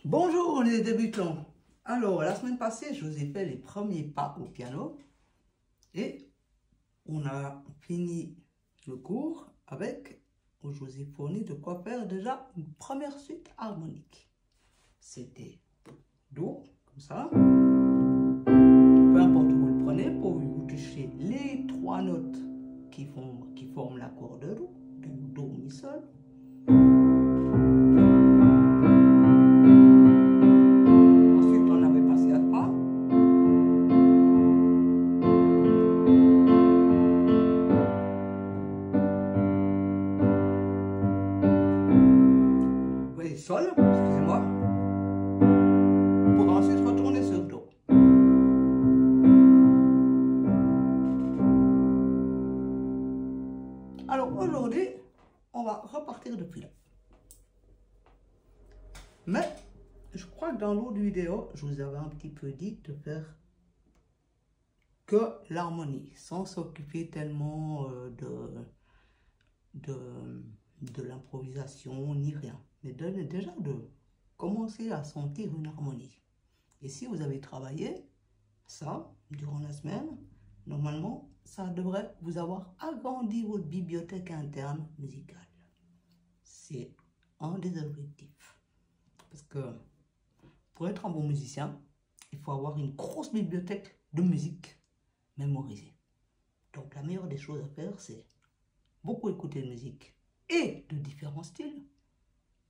Bonjour les débutants. Alors, la semaine passée, je vous ai fait les premiers pas au piano et on a fini le cours avec, où je vous ai fourni de quoi faire déjà une première suite harmonique. C'était Do, comme ça. Peu importe où vous le prenez, pour vous toucher les trois notes qui forment l'accord de Do, donc Do, Mi, Sol. Sol, excusez-moi, pour ensuite retourner sur Do. Alors aujourd'hui, on va repartir depuis là. Mais je crois que dans l'autre vidéo, je vous avais un petit peu dit de faire que l'harmonie, sans s'occuper tellement de l'improvisation ni rien. Mais déjà de commencer à sentir une harmonie. Et si vous avez travaillé ça durant la semaine, normalement, ça devrait vous avoir agrandi votre bibliothèque interne musicale. C'est un des objectifs. Parce que pour être un bon musicien, il faut avoir une grosse bibliothèque de musique mémorisée. Donc la meilleure des choses à faire, c'est beaucoup écouter de musique et de différents styles.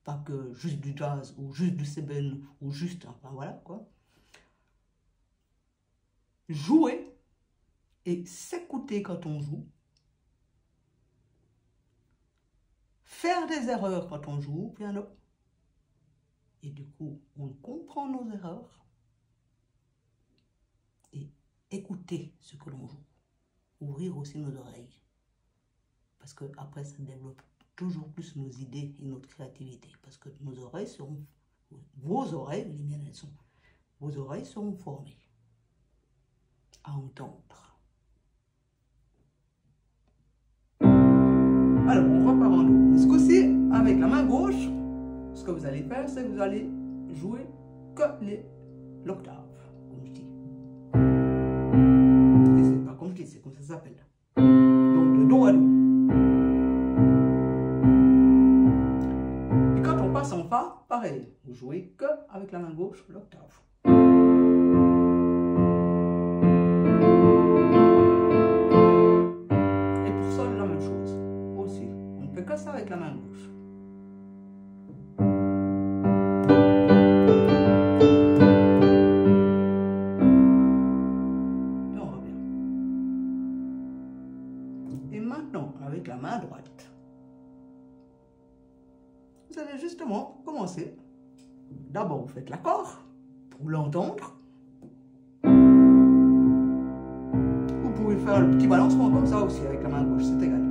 Pas que juste du jazz ou juste du seben ou juste, enfin voilà quoi. Jouer et s'écouter quand on joue. Faire des erreurs quand on joue au piano. Et du coup, on comprend nos erreurs. Et écouter ce que l'on joue. Ouvrir aussi nos oreilles. Parce que après, ça développe toujours plus nos idées et notre créativité. Parce que nos oreilles seront, vos oreilles, les miennes elles sont, vos oreilles seront formées à entendre. Alors, on repart en Do. Ce coup-ci, avec la main gauche, ce que vous allez faire, c'est que vous allez jouer que l'octave, comme je dis. Et c'est pas comme je dis, c'est comme ça s'appelle. Donc, de Do à Do. En Fa, pareil, vous jouez que avec la main gauche l'octave. Et pour Sol, la même chose aussi. On ne fait que ça avec la main gauche. Et on revient. Et maintenant, avec la main droite. Vous allez justement commencer. D'abord, vous faites l'accord pour l'entendre. Vous pouvez faire le petit balancement comme ça aussi avec la main gauche, c'est égal.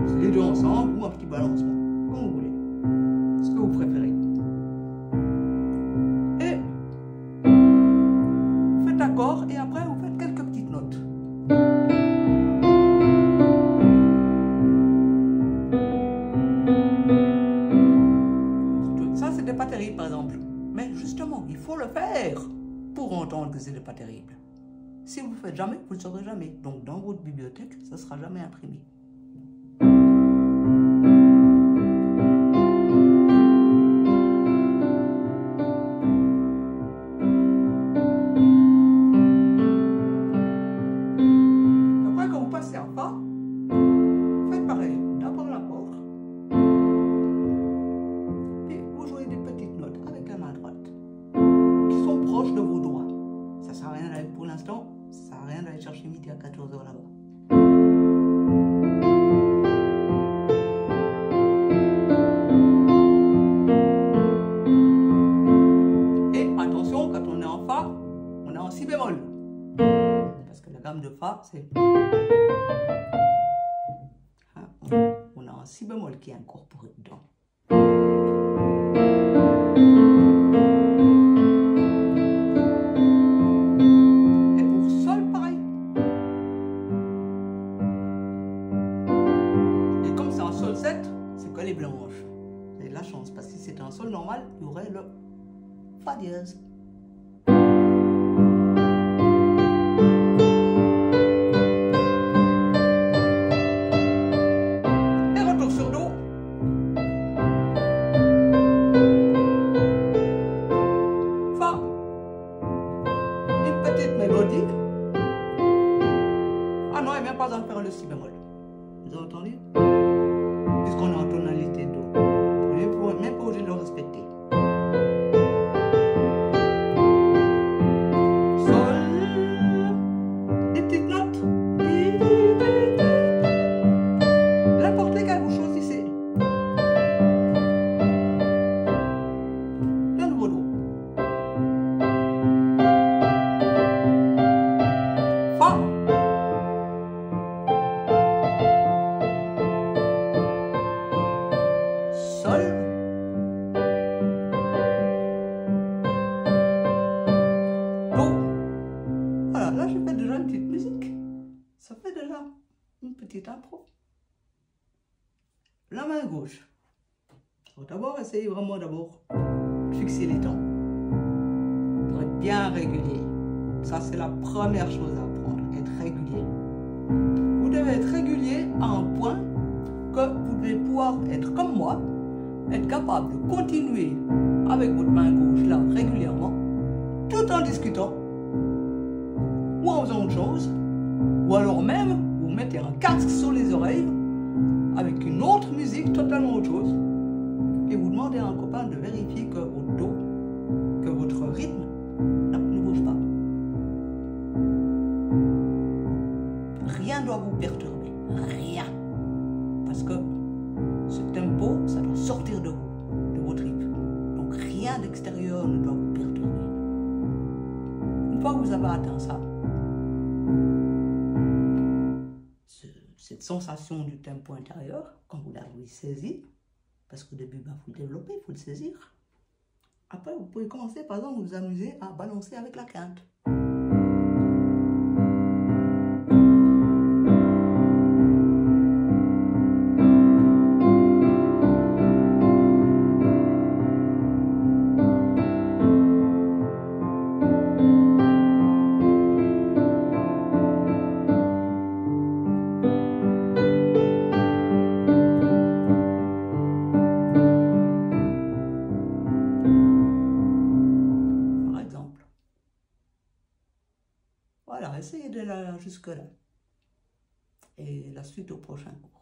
C'est les deux ensemble ou un petit balancement, comme vous voulez. Ce que vous préférez. Et vous faites l'accord et après vous faites quelques petites notes. Pas terrible par exemple, mais justement il faut le faire pour entendre que c'est pas terrible. Si vous le faites jamais, vous ne le saurez jamais, donc dans votre bibliothèque ça sera jamais imprimé. Après quand vous passez en Fa, faites pareil, d'abord l'accord. De vos doigts. Ça sert à rien d'aller, pour l'instant, ça sert à rien d'aller chercher midi à 14 h là-bas. Et attention, quand on est en Fa, on est en Si bémol. Parce que la gamme de Fa, c'est... On a un Si bémol qui est incorporé dedans. C'est que les blanches. Vous avez de la chance, parce que si c'était un Sol normal, il y aurait le Fa dièse. Et retour sur Do. Fa. Une petite mélodie. Ah non, il n'est même pas en faire le si bémol. Vous avez entendu? Puisqu'on est en tonalité Do. Même pas obligé de le respecter. Sol. Des petites notes. N'importe quelle vous choisissez. Le nouveau Do. Fa. Sol. Do. Voilà, là j'ai fait déjà une petite musique. Ça fait déjà une petite intro. La main gauche. D'abord, essayez vraiment d'abord de fixer les temps. Pour être bien régulier. Ça, c'est la première chose à apprendre, être régulier. Vous devez être régulier à un point que vous devez pouvoir être comme moi, être capable de continuer avec votre main gauche là régulièrement, tout en discutant, ou en faisant autre chose, ou alors même vous mettez un casque sur les oreilles avec une autre musique, totalement autre chose, et vous demandez à un copain de vérifier que votre dos, que votre rythme ne bouge pas. Rien ne doit vous perturber, rien. Parce que ce tempo, ça doit sortir de vous, de votre rythme. Donc rien d'extérieur ne doit vous perturber. Une fois que vous avez atteint ça, cette sensation du tempo intérieur, quand vous l'avez saisi, parce qu'au début, il faut le développer, il faut le saisir. Après, vous pouvez commencer, par exemple, vous amuser à balancer avec la quinte. Voilà, essayez de là jusque-là. Et la suite au prochain cours.